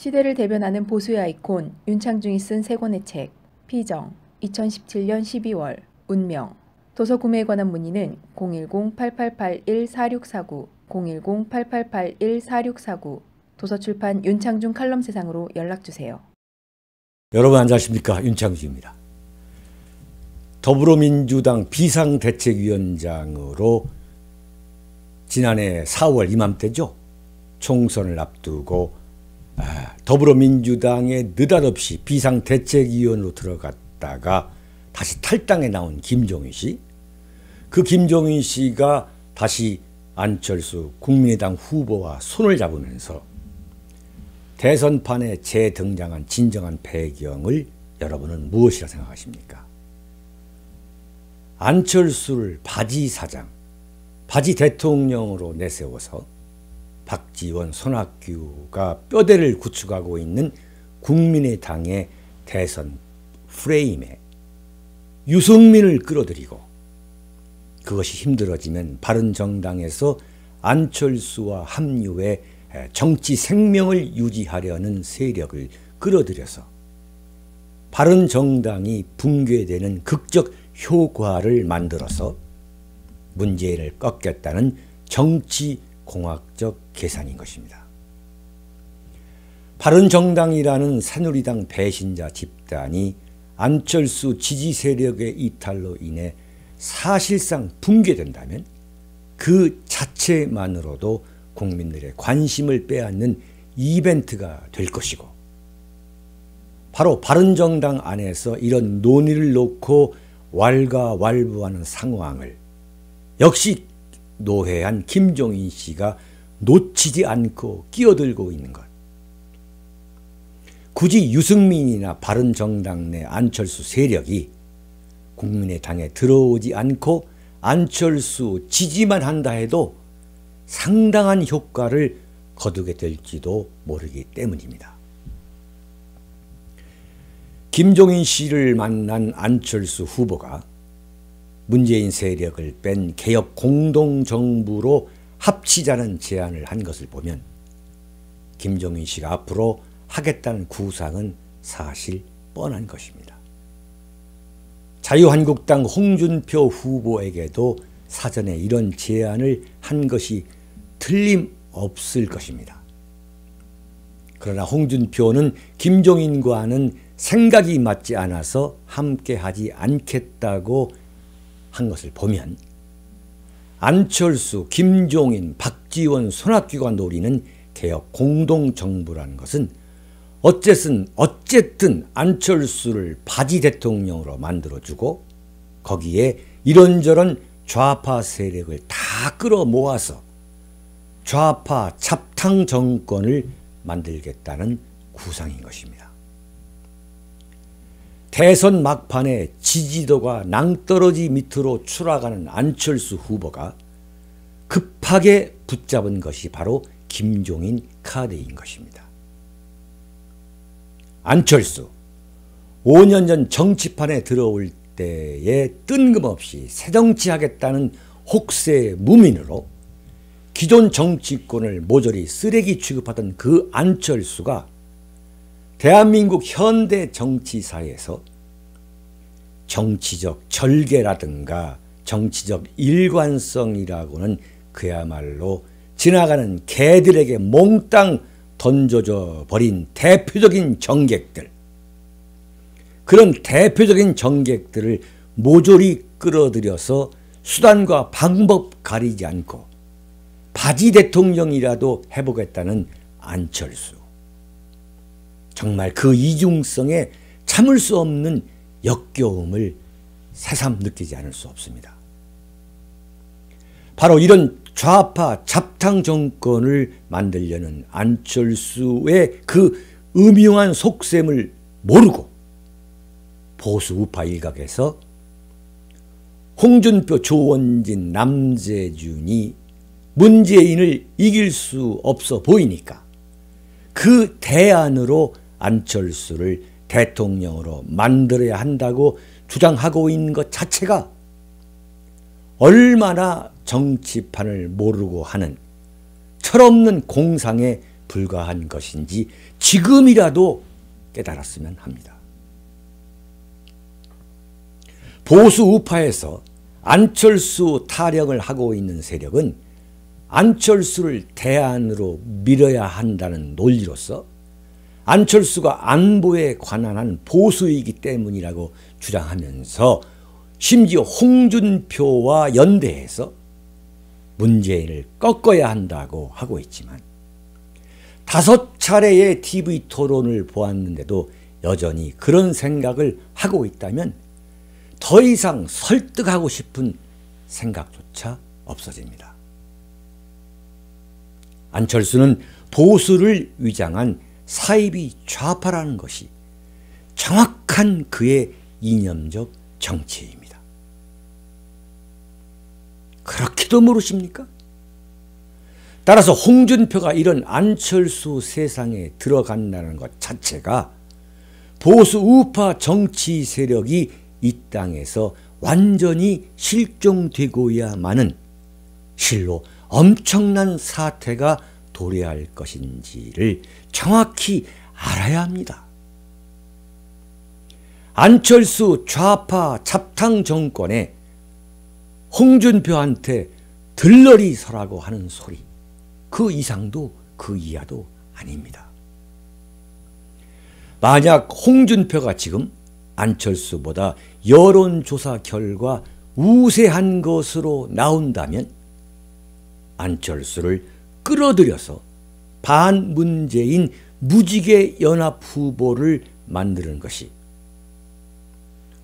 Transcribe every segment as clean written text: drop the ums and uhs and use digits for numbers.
시대를 대변하는 보수의 아이콘 윤창중이 쓴 세 권의 책 피정 2017년 12월 운명 도서 구매에 관한 문의는 010-8881-4649 010-8881-4649 도서출판 윤창중 칼럼세상으로 연락주세요. 여러분 안녕하십니까, 윤창중입니다. 더불어민주당 비상대책위원장으로 지난해 4월 이맘때죠. 총선을 앞두고 더불어민주당에 느닷없이 비상대책위원으로 들어갔다가 다시 탈당해 나온 김종인 씨. 그 김종인 씨가 다시 안철수 국민의당 후보와 손을 잡으면서 대선판에 재등장한 진정한 배경을 여러분은 무엇이라 생각하십니까? 안철수를 바지사장, 바지 대통령으로 내세워서 박지원, 손학규가 뼈대를 구축하고 있는 국민의당의 대선 프레임에 유승민을 끌어들이고, 그것이 힘들어지면 바른정당에서 안철수와 합류해 정치 생명을 유지하려는 세력을 끌어들여서 바른정당이 붕괴되는 극적 효과를 만들어서 문재인을 꺾겠다는 정치공학적 계산인 것입니다. 바른정당이라는 새누리당 배신자 집단이 안철수 지지 세력의 이탈로 인해 사실상 붕괴된다면 그 자체만으로도 국민들의 관심을 빼앗는 이벤트가 될 것이고, 바로 바른정당 안에서 이런 논의를 놓고 왈가왈부하는 상황을 역시 노회한 김종인 씨가 놓치지 않고 끼어들고 있는 것. 굳이 유승민이나 바른정당 내 안철수 세력이 국민의당에 들어오지 않고 안철수 지지만 한다 해도 상당한 효과를 거두게 될지도 모르기 때문입니다. 김종인 씨를 만난 안철수 후보가 문재인 세력을 뺀 개혁 공동정부로 합치자는 제안을 한 것을 보면 김종인 씨가 앞으로 하겠다는 구상은 사실 뻔한 것입니다. 자유한국당 홍준표 후보에게도 사전에 이런 제안을 한 것이 틀림없을 것입니다. 그러나 홍준표는 김종인과는 생각이 맞지 않아서 함께하지 않겠다고 한 것을 보면 안철수, 김종인, 박지원, 손학규가 노리는 개혁 공동정부라는 것은 어쨌든 안철수를 바지 대통령으로 만들어주고 거기에 이런저런 좌파 세력을 다 끌어모아서 좌파 잡탕 정권을 만들겠다는 구상인 것입니다. 대선 막판에 지지도가 낭떠러지 밑으로 추락하는 안철수 후보가 급하게 붙잡은 것이 바로 김종인 카드인 것입니다. 안철수, 5년 전 정치판에 들어올 때에 뜬금없이 새정치하겠다는 혹세 무민으로 기존 정치권을 모조리 쓰레기 취급하던 그 안철수가 대한민국 현대 정치사에서 정치적 절개라든가 정치적 일관성이라고는 그야말로 지나가는 개들에게 몽땅 던져져 버린 대표적인 정객들, 그런 대표적인 정객들을 모조리 끌어들여서 수단과 방법 가리지 않고 바지 대통령이라도 해보겠다는 안철수. 정말 그 이중성에 참을 수 없는 역겨움을 새삼 느끼지 않을 수 없습니다. 바로 이런 좌파 잡탕 정권을 만들려는 안철수의 그 음흉한 속셈을 모르고 보수 우파 일각에서 홍준표, 조원진, 남재준이 문재인을 이길 수 없어 보이니까 그 대안으로 안철수를 대통령으로 만들어야 한다고 주장하고 있는 것 자체가 얼마나 정치판을 모르고 하는 철없는 공상에 불과한 것인지 지금이라도 깨달았으면 합니다. 보수 우파에서 안철수 타령을 하고 있는 세력은 안철수를 대안으로 밀어야 한다는 논리로서 안철수가 안보에 관한 한 보수이기 때문이라고 주장하면서 심지어 홍준표와 연대해서 문재인을 꺾어야 한다고 하고 있지만 5차례의 TV 토론을 보았는데도 여전히 그런 생각을 하고 있다면 더 이상 설득하고 싶은 생각조차 없어집니다. 안철수는 보수를 위장한 사이비 좌파라는 것이 정확한 그의 이념적 정체입니다. 그렇게도 모르십니까? 따라서 홍준표가 이런 안철수 세상에 들어간다는 것 자체가 보수 우파 정치 세력이 이 땅에서 완전히 실종되고야만은 실로 엄청난 사태가 도래할 것인지를 정확히 알아야 합니다. 안철수 좌파 잡탕 정권에 홍준표한테 들러리 서라고 하는 소리, 그 이상도 그 이하도 아닙니다. 만약 홍준표가 지금 안철수보다 여론조사 결과 우세한 것으로 나온다면 안철수를 끌어들여서 반문재인 무지개 연합 후보를 만드는 것이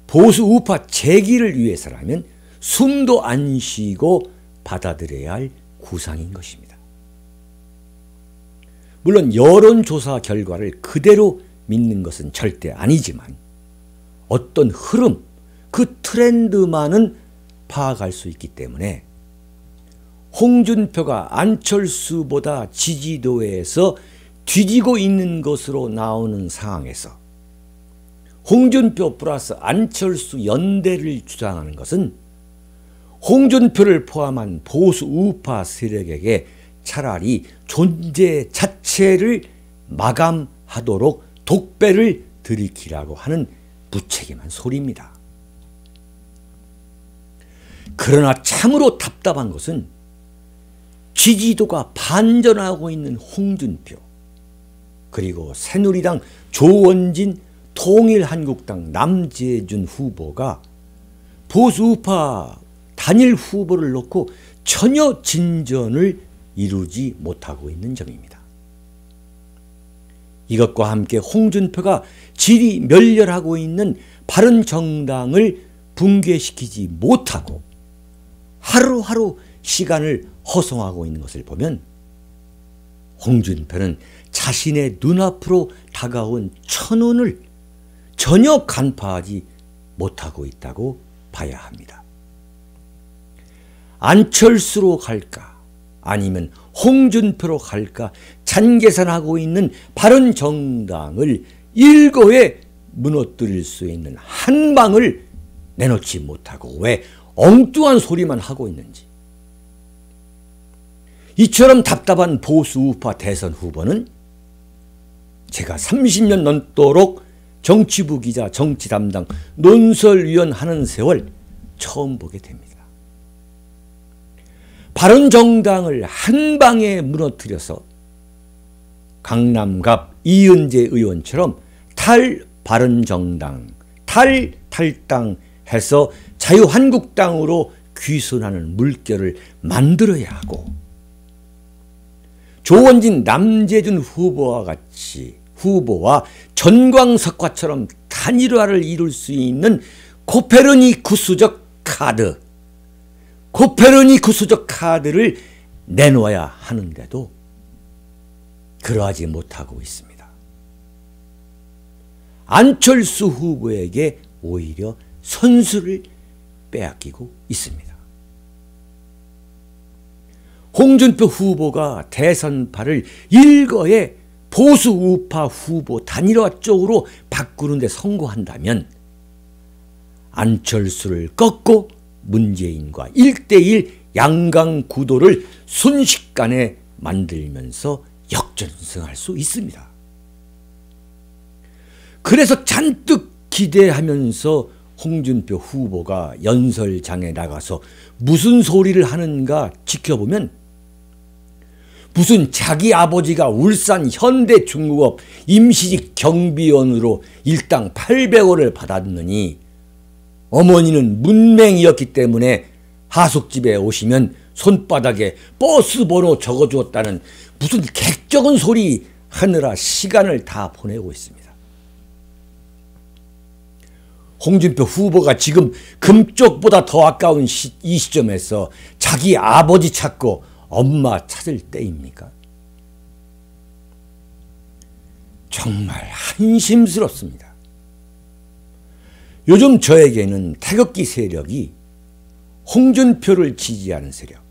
보수 우파 재기를 위해서라면 숨도 안 쉬고 받아들여야 할 구상인 것입니다. 물론 여론조사 결과를 그대로 믿는 것은 절대 아니지만 어떤 흐름, 그 트렌드만은 파악할 수 있기 때문에 홍준표가 안철수보다 지지도에서 뒤지고 있는 것으로 나오는 상황에서 홍준표 플러스 안철수 연대를 주장하는 것은 홍준표를 포함한 보수 우파 세력에게 차라리 존재 자체를 마감하도록 독배를 들이키라고 하는 무책임한 소리입니다. 그러나 참으로 답답한 것은 지지도가 반전하고 있는 홍준표, 그리고 새누리당 조원진, 통일한국당 남재준 후보가 보수 우파 단일 후보를 놓고 전혀 진전을 이루지 못하고 있는 점입니다. 이것과 함께 홍준표가 질이 멸렬하고 있는 바른정당을 붕괴시키지 못하고 하루하루 시간을 허송하고 있는 것을 보면 홍준표는 자신의 눈앞으로 다가온 천운을 전혀 간파하지 못하고 있다고 봐야 합니다. 안철수로 갈까 아니면 홍준표로 갈까 잔계산하고 있는 바른정당을 일거에 무너뜨릴 수 있는 한 방을 내놓지 못하고 왜 엉뚱한 소리만 하고 있는지. 이처럼 답답한 보수 우파 대선 후보는 제가 30년 넘도록 정치부 기자, 정치 담당, 논설위원 하는 세월 처음 보게 됩니다. 바른정당을 한 방에 무너뜨려서 강남갑 이은재 의원처럼 탈바른정당, 탈당 해서 자유한국당으로 귀순하는 물결을 만들어야 하고 조원진, 남재준 후보와 같이 후보와 전광석화처럼 단일화를 이룰 수 있는 코페르니쿠스적 카드를 내놓아야 하는데도 그러하지 못하고 있습니다. 안철수 후보에게 오히려 선수를 빼앗기고 있습니다. 홍준표 후보가 대선판을 일거에 보수 우파 후보 단일화 쪽으로 바꾸는 데 성공한다면 안철수를 꺾고 문재인과 1대1 양강 구도를 순식간에 만들면서 역전승할 수 있습니다. 그래서 잔뜩 기대하면서 홍준표 후보가 연설장에 나가서 무슨 소리를 하는가 지켜보면 무슨 자기 아버지가 울산 현대중공업 임시직 경비원으로 일당 800원을 받았느니 어머니는 문맹이었기 때문에 하숙집에 오시면 손바닥에 버스 번호 적어주었다는 무슨 객적은 소리 하느라 시간을 다 보내고 있습니다. 홍준표 후보가 지금 금쪽보다 더 아까운 이 시점에서 자기 아버지 찾고 엄마 찾을 때입니까? 정말 한심스럽습니다. 요즘 저에게는 태극기 세력이 홍준표를 지지하는 세력,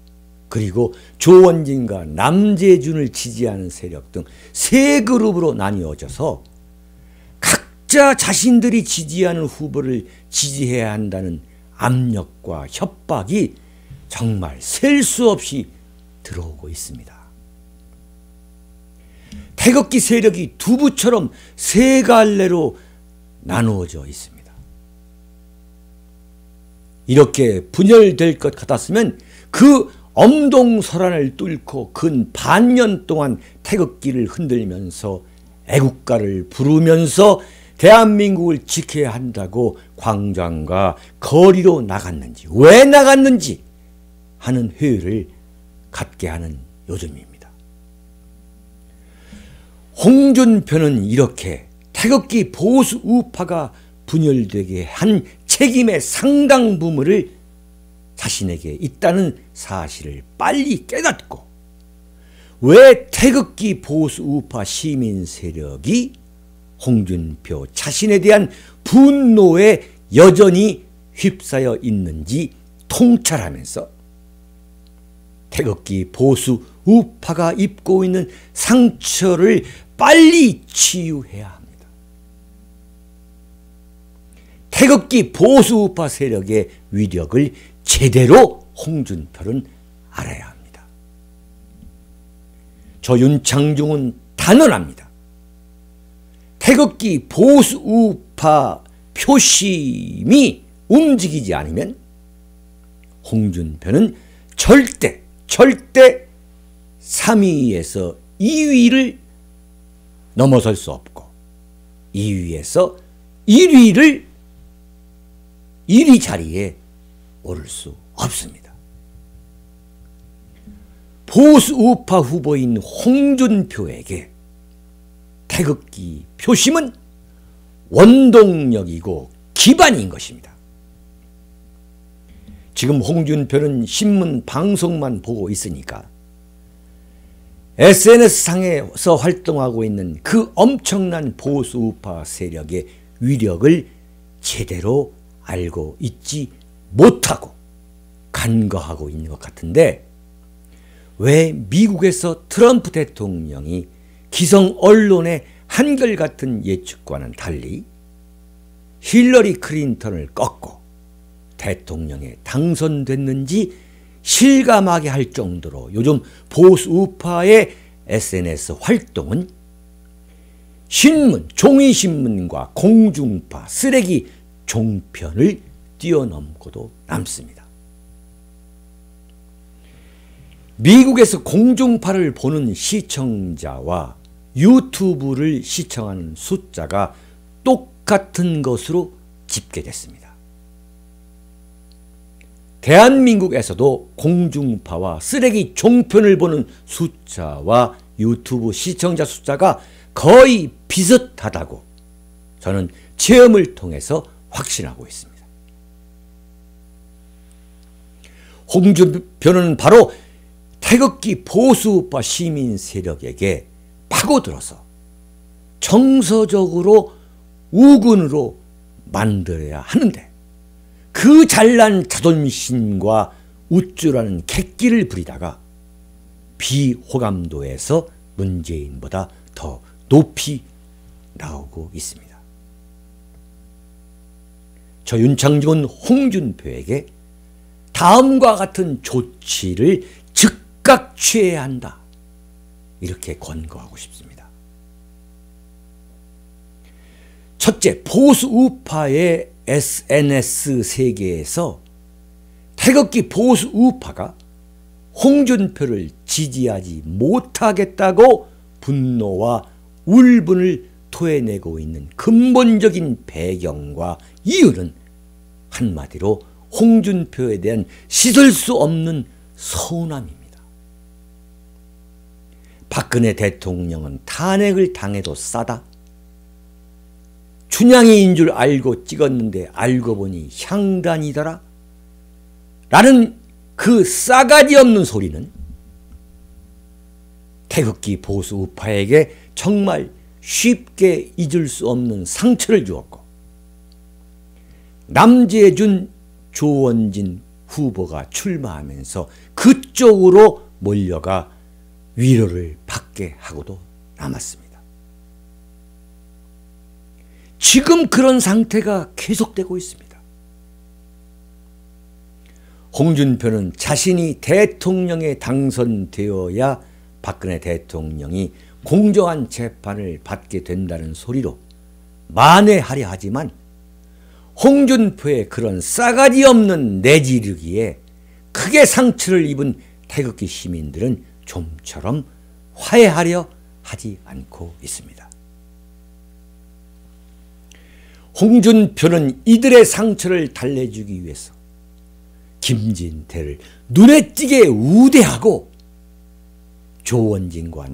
그리고 조원진과 남재준을 지지하는 세력 등 세 그룹으로 나뉘어져서 각자 자신들이 지지하는 후보를 지지해야 한다는 압력과 협박이 정말 셀 수 없이 들어오고 있습니다. 태극기 세력이 두부처럼 세 갈래로 나누어져 있습니다. 이렇게 분열될 것 같았으면 그 엄동설안을 뚫고 근 반년 동안 태극기를 흔들면서 애국가를 부르면서 대한민국을 지켜야 한다고 광장과 거리로 나갔는지, 왜 나갔는지 하는 회의를 갖게 하는 요즘입니다. 홍준표는 이렇게 태극기 보수 우파가 분열되게 한 책임의 상당 부분을 자신에게 있다는 사실을 빨리 깨닫고 왜 태극기 보수 우파 시민 세력이 홍준표 자신에 대한 분노에 여전히 휩싸여 있는지 통찰하면서 태극기 보수 우파가 입고 있는 상처를 빨리 치유해야 합니다. 태극기 보수 우파 세력의 위력을 제대로 홍준표는 알아야 합니다. 저 윤창중은 단언합니다. 태극기 보수 우파 표심이 움직이지 않으면 홍준표는 절대 3위에서 2위를 넘어설 수 없고 2위에서 1위 자리에 오를 수 없습니다. 보수 우파 후보인 홍준표에게 태극기 표심은 원동력이고 기반인 것입니다. 지금 홍준표는 신문 방송만 보고 있으니까 SNS상에서 활동하고 있는 그 엄청난 보수 우파 세력의 위력을 제대로 알고 있지 못하고 간과하고 있는 것 같은데 왜 미국에서 트럼프 대통령이 기성 언론의 한결같은 예측과는 달리 힐러리 클린턴을 꺾고 대통령에 당선됐는지 실감하게 할 정도로 요즘 보수 우파의 SNS 활동은 신문, 종이신문과 공중파, 쓰레기 종편을 뛰어넘고도 남습니다. 미국에서 공중파를 보는 시청자와 유튜브를 시청하는 숫자가 똑같은 것으로 집계됐습니다. 대한민국에서도 공중파와 쓰레기 종편을 보는 숫자와 유튜브 시청자 숫자가 거의 비슷하다고 저는 체험을 통해서 확신하고 있습니다. 홍준표는 바로 태극기 보수우파 시민 세력에게 파고들어서 정서적으로 우군으로 만들어야 하는데 그 잘난 자존심과 우쭐하는 객기를 부리다가 비호감도에서 문재인보다 더 높이 나오고 있습니다. 저 윤창중은 홍준표에게 다음과 같은 조치를 즉각 취해야 한다. 이렇게 권고하고 싶습니다. 첫째, 보수 우파의 SNS 세계에서 태극기 보수 우파가 홍준표를 지지하지 못하겠다고 분노와 울분을 토해내고 있는 근본적인 배경과 이유는 한마디로 홍준표에 대한 씻을 수 없는 서운함입니다. 박근혜 대통령은 탄핵을 당해도 싸다. 춘향이인 줄 알고 찍었는데 알고 보니 향단이더라. 라는 그 싸가지 없는 소리는 태극기 보수 우파에게 정말 쉽게 잊을 수 없는 상처를 주었고, 남재준, 조원진 후보가 출마하면서 그쪽으로 몰려가 위로를 받게 하고도 남았습니다. 지금 그런 상태가 계속되고 있습니다. 홍준표는 자신이 대통령에 당선되어야 박근혜 대통령이 공정한 재판을 받게 된다는 소리로 만회하려 하지만 홍준표의 그런 싸가지 없는 내지르기에 크게 상처를 입은 태극기 시민들은 좀처럼 화해하려 하지 않고 있습니다. 홍준표는 이들의 상처를 달래주기 위해서 김진태를 눈에 띄게 우대하고 조원진과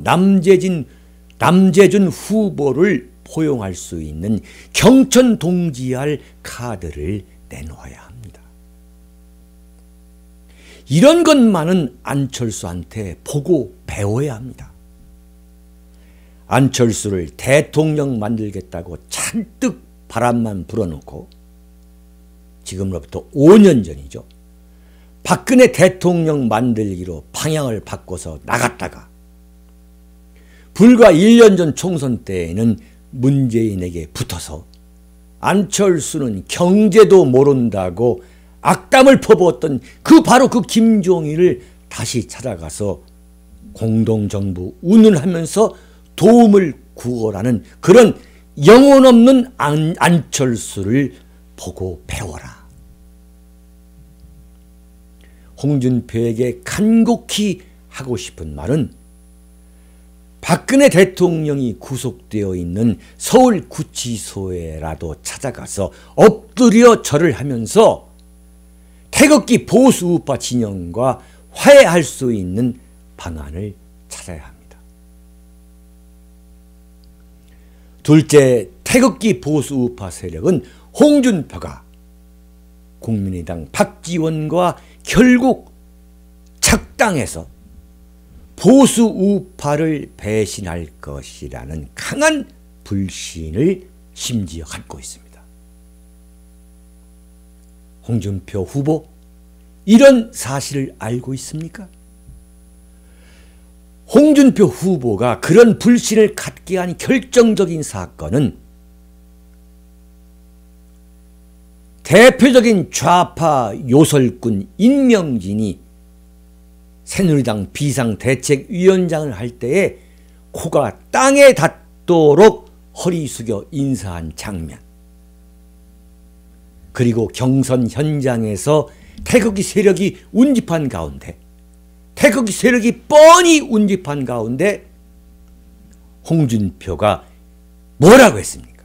남재준 후보를 포용할 수 있는 경천 동지할 카드를 내놓아야 합니다. 이런 것만은 안철수한테 보고 배워야 합니다. 안철수를 대통령 만들겠다고 잔뜩 바람만 불어놓고 지금으로부터 5년 전이죠. 박근혜 대통령 만들기로 방향을 바꿔서 나갔다가 불과 1년 전 총선 때에는 문재인에게 붙어서 안철수는 경제도 모른다고 악담을 퍼부었던 바로 그 김종인을 다시 찾아가서 공동정부 운운하면서 도움을 구걸하는 그런 영혼 없는 안철수를 보고 배워라. 홍준표에게 간곡히 하고 싶은 말은 박근혜 대통령이 구속되어 있는 서울구치소에라도 찾아가서 엎드려 절을 하면서 태극기 보수우파 진영과 화해할 수 있는 방안을 찾아야 합니다. 둘째, 태극기 보수우파 세력은 홍준표가 국민의당 박지원과 결국 착당해서 보수 우파를 배신할 것이라는 강한 불신을 심지어 갖고 있습니다. 홍준표 후보, 이런 사실을 알고 있습니까? 홍준표 후보가 그런 불신을 갖게 한 결정적인 사건은 대표적인 좌파 요설꾼 임명진이 새누리당 비상대책위원장을 할 때에 코가 땅에 닿도록 허리 숙여 인사한 장면, 그리고 경선 현장에서 태극기 세력이 운집한 가운데, 태극기 세력이 뻔히 운집한 가운데 홍준표가 뭐라고 했습니까?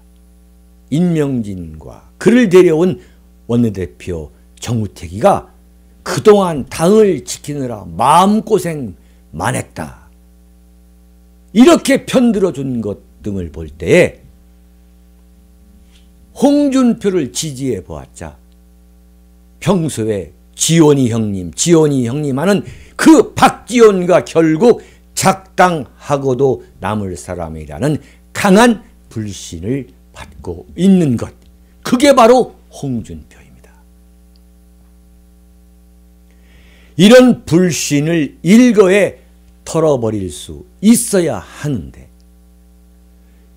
임명진과 그를 데려온 원내대표 정우택이가 그동안 당을 지키느라 마음고생 많았다, 이렇게 편들어준 것 등을 볼 때에 홍준표를 지지해 보았자 평소에 지원이 형님 하는 그 박지원과 결국 작당하고도 남을 사람이라는 강한 불신을 받고 있는 것, 그게 바로 홍준표입니다. 이런 불신을 일거에 털어버릴 수 있어야 하는데,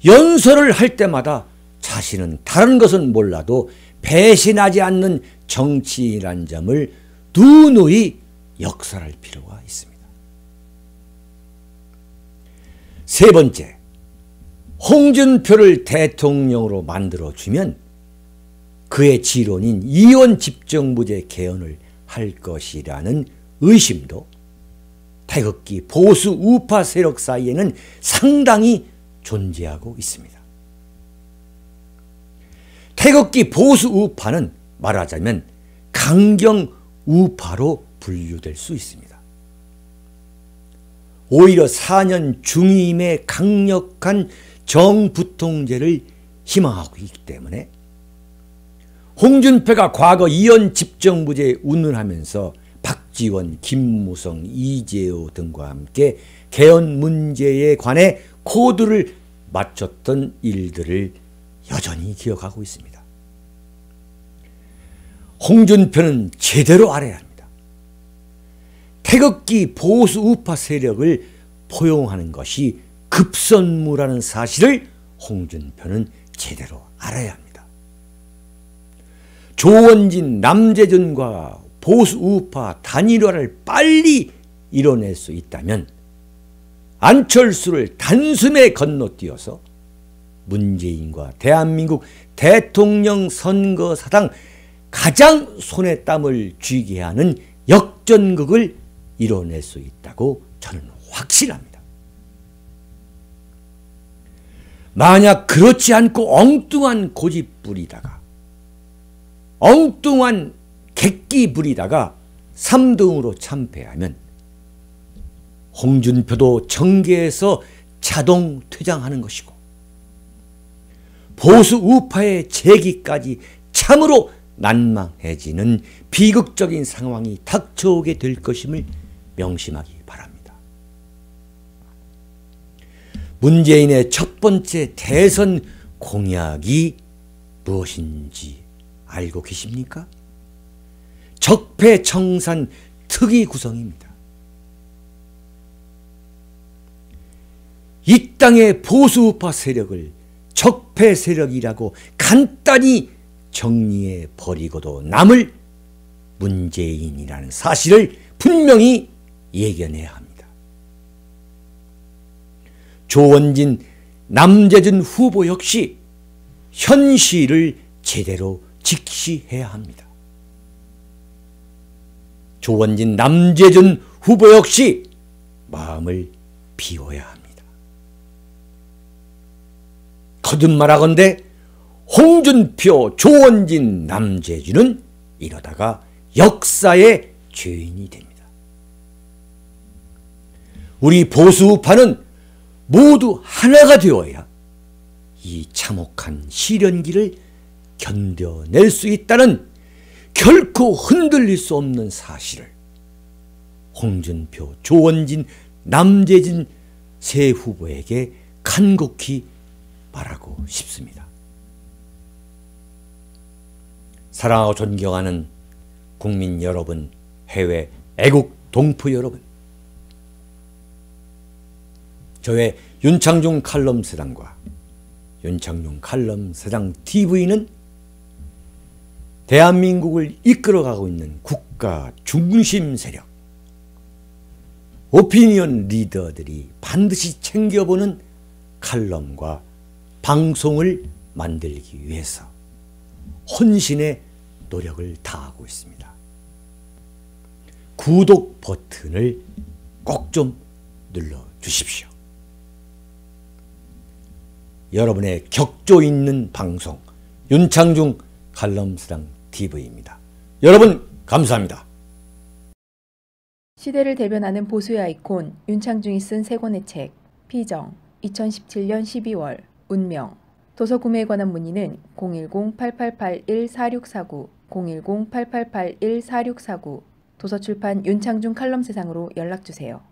연설을 할 때마다 자신은 다른 것은 몰라도 배신하지 않는 정치인이라는 점을 누누이 역설할 필요가 있습니다. 세 번째, 홍준표를 대통령으로 만들어주면 그의 지론인 이원 집정부제 개헌을 할 것이라는 의심도 태극기 보수 우파 세력 사이에는 상당히 존재하고 있습니다. 태극기 보수 우파는 말하자면 강경 우파로 분류될 수 있습니다. 오히려 4년 중임의 강력한 정부통제를 희망하고 있기 때문에 홍준표가 과거 이원 집정부제에 운운하면서 박지원, 김무성, 이재호 등과 함께 개헌 문제에 관해 코드를 맞췄던 일들을 여전히 기억하고 있습니다. 홍준표는 제대로 알아야 합니다. 태극기 보수 우파 세력을 포용하는 것이 급선무라는 사실을 홍준표는 제대로 알아야 합니다. 조원진, 남재준과 보수 우파 단일화를 빨리 이뤄낼 수 있다면 안철수를 단숨에 건너뛰어서 문재인과 대한민국 대통령 선거사상 가장 손에 땀을 쥐게 하는 역전극을 이뤄낼 수 있다고 저는 확신합니다. 만약 그렇지 않고 엉뚱한 고집 부리다가 엉뚱한 객기 부리다가 3등으로 참패하면 홍준표도 정계에서 자동 퇴장하는 것이고 보수 우파의 재기까지 참으로 난망해지는 비극적인 상황이 닥쳐오게 될 것임을 명심하기 바랍니다. 문재인의 첫 번째 대선 공약이 무엇인지 알고 계십니까? 적폐청산 특위 구성입니다. 이 땅의 보수우파 세력을 적폐 세력이라고 간단히 정리해 버리고도 남을 문재인이라는 사실을 분명히 예견해야 합니다. 조원진, 남재준 후보 역시 현실을 제대로 직시해야 합니다. 조원진, 남재준 후보 역시 마음을 비워야 합니다. 거듭말하건대 홍준표, 조원진, 남재준은 이러다가 역사의 죄인이 됩니다. 우리 보수우파는 모두 하나가 되어야 이 참혹한 시련기를 견뎌낼 수 있다는 결코 흔들릴 수 없는 사실을 홍준표, 조원진, 남재진 세 후보에게 간곡히 말하고 싶습니다. 사랑하고 존경하는 국민 여러분, 해외 애국 동포 여러분, 저의 윤창중 칼럼세상과 윤창중 칼럼세상 TV는 대한민국을 이끌어가고 있는 국가 중심 세력, 오피니언 리더들이 반드시 챙겨보는 칼럼과 방송을 만들기 위해서 혼신의 노력을 다하고 있습니다. 구독 버튼을 꼭 좀 눌러주십시오. 여러분의 격조 있는 방송 윤창중 칼럼세상 TV입니다. 여러분 감사합니다. 시대를 대변하는 보수의 아이콘 윤창중이 쓴 세 권의 책 피정 2017년 12월 운명 도서 구매에 관한 문의는 010-8881-4649 010-8881-4649 도서출판 윤창중 칼럼세상으로 연락주세요.